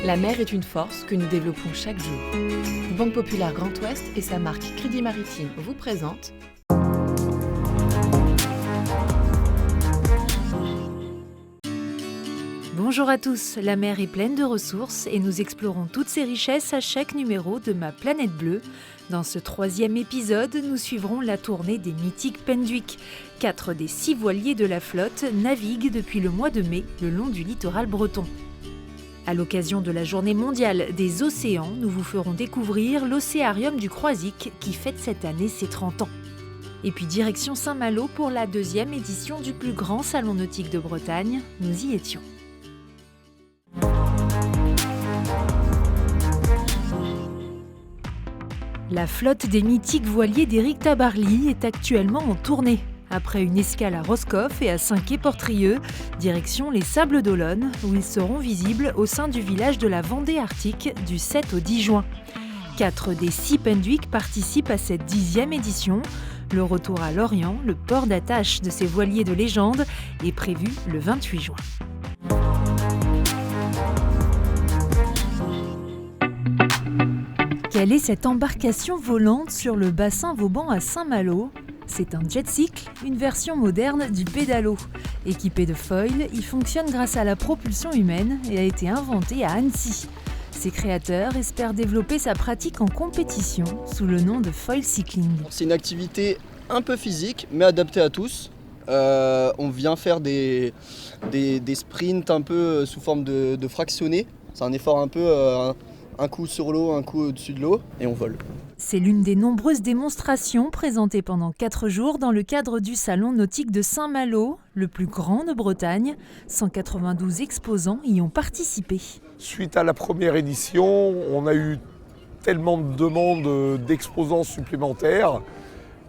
La mer est une force que nous développons chaque jour. Banque Populaire Grand Ouest et sa marque Crédit Maritime vous présentent Bonjour à tous, la mer est pleine de ressources et nous explorons toutes ces richesses à chaque numéro de Ma Planète Bleue. Dans ce 3e épisode, nous suivrons la tournée des mythiques Penduic. 4 des 6 voiliers de la flotte naviguent depuis le mois de mai le long du littoral breton. À l'occasion de la Journée mondiale des océans, nous vous ferons découvrir l'Océarium du Croisic qui fête cette année ses 30 ans. Et puis direction Saint-Malo pour la 2e édition du plus grand salon nautique de Bretagne, nous y étions. La flotte des mythiques voiliers d'Éric Tabarly est actuellement en tournée. Après une escale à Roscoff et à Saint-Quay-Portrieux, direction les Sables d'Olonne, où ils seront visibles au sein du village de la Vendée Arctique du 7 au 10 juin. 4 des 6 Penduic participent à cette 10e édition. Le retour à Lorient, le port d'attache de ces voiliers de légende, est prévu le 28 juin. Quelle est cette embarcation volante sur le bassin Vauban à Saint-Malo ? C'est un jet-cycle, une version moderne du pédalo. Équipé de foils, il fonctionne grâce à la propulsion humaine et a été inventé à Annecy. Ses créateurs espèrent développer sa pratique en compétition sous le nom de foil cycling. C'est une activité un peu physique mais adaptée à tous. On vient faire des sprints un peu sous forme de fractionnés. C'est un effort un peu un coup sur l'eau, un coup au-dessus de l'eau et on vole. C'est l'une des nombreuses démonstrations présentées pendant 4 jours dans le cadre du Salon nautique de Saint-Malo, le plus grand de Bretagne. 192 exposants y ont participé. Suite à la première édition, on a eu tellement de demandes d'exposants supplémentaires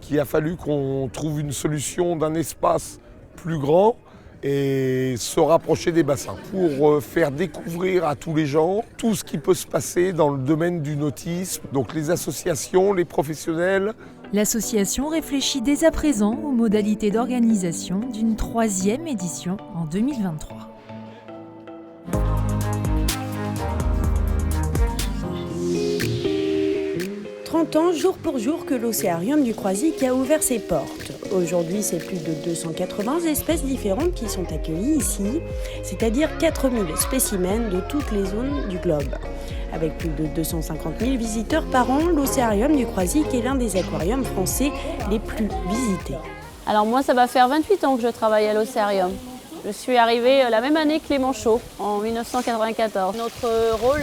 qu'il a fallu qu'on trouve une solution d'un espace plus grand et se rapprocher des bassins pour faire découvrir à tous les gens tout ce qui peut se passer dans le domaine du nautisme, donc les associations, les professionnels. L'association réfléchit dès à présent aux modalités d'organisation d'une 3e édition en 2023. Ans, jour pour jour, que l'Océarium du Croisic a ouvert ses portes. Aujourd'hui, c'est plus de 280 espèces différentes qui sont accueillies ici, c'est-à-dire 4000 spécimens de toutes les zones du globe. Avec plus de 250 000 visiteurs par an, l'Océarium du Croisic est l'un des aquariums français les plus visités. Alors moi, ça va faire 28 ans que je travaille à l'Océarium. Je suis arrivée la même année que Clément Chau, en 1994. Notre rôle,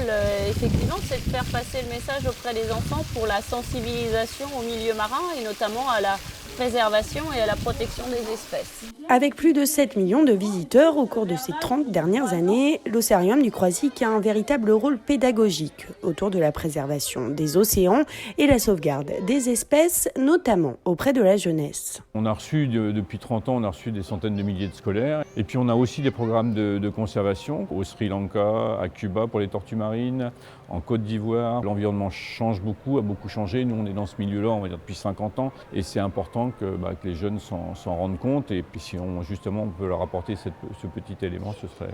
effectivement, c'est de faire passer le message auprès des enfants pour la sensibilisation au milieu marin et notamment à la préservation et à la protection des espèces. Avec plus de 7 millions de visiteurs au cours de ces 30 dernières années, l'Océarium du Croisic a un véritable rôle pédagogique autour de la préservation des océans et la sauvegarde des espèces, notamment auprès de la jeunesse. On a reçu, depuis 30 ans, on a reçu des centaines de milliers de scolaires. Et puis on a aussi des programmes de conservation au Sri Lanka, à Cuba pour les tortues marines, en Côte d'Ivoire. L'environnement change beaucoup, a beaucoup changé. Nous, on est dans ce milieu-là, on va dire, depuis 50 ans. Et c'est important que les jeunes s'en rendent compte. Et puis si on peut leur apporter ce petit élément, ce serait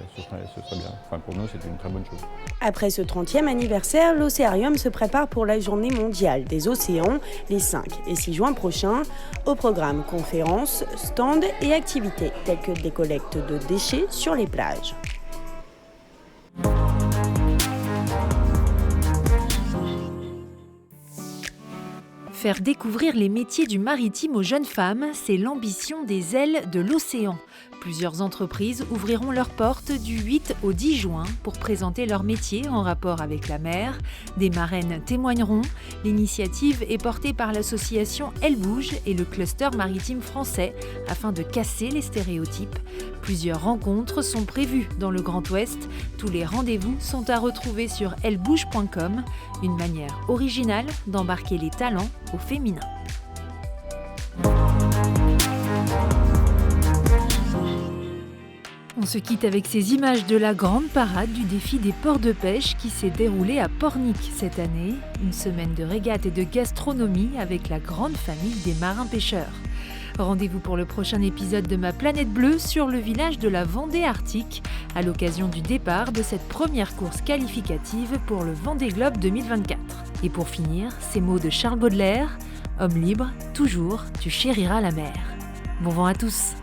bien. Enfin, pour nous, c'est une très bonne chose. Après ce 30e anniversaire, l'Océarium se prépare pour la Journée mondiale des océans, les 5 et 6 juin prochains. Au programme, conférences, stands et activités telles que des collectes de déchets sur les plages. Faire découvrir les métiers du maritime aux jeunes femmes, c'est l'ambition des ailes de l'océan. Plusieurs entreprises ouvriront leurs portes du 8 au 10 juin pour présenter leurs métiers en rapport avec la mer. Des marraines témoigneront. L'initiative est portée par l'association Elle Bouge et le cluster maritime français afin de casser les stéréotypes. Plusieurs rencontres sont prévues dans le Grand Ouest. Tous les rendez-vous sont à retrouver sur ellebouge.com, une manière originale d'embarquer les talents au féminin. On se quitte avec ces images de la grande parade du défi des ports de pêche qui s'est déroulée à Pornic cette année. Une semaine de régates et de gastronomie avec la grande famille des marins pêcheurs. Rendez-vous pour le prochain épisode de Ma Planète Bleue sur le village de la Vendée Arctique, à l'occasion du départ de cette première course qualificative pour le Vendée Globe 2024. Et pour finir, ces mots de Charles Baudelaire, « Homme libre, toujours, tu chériras la mer ». Bon vent à tous!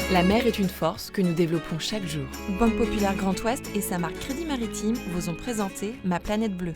La mer est une force que nous développons chaque jour. Banque Populaire Grand Ouest et sa marque Crédit Maritime vous ont présenté Ma Planète Bleue.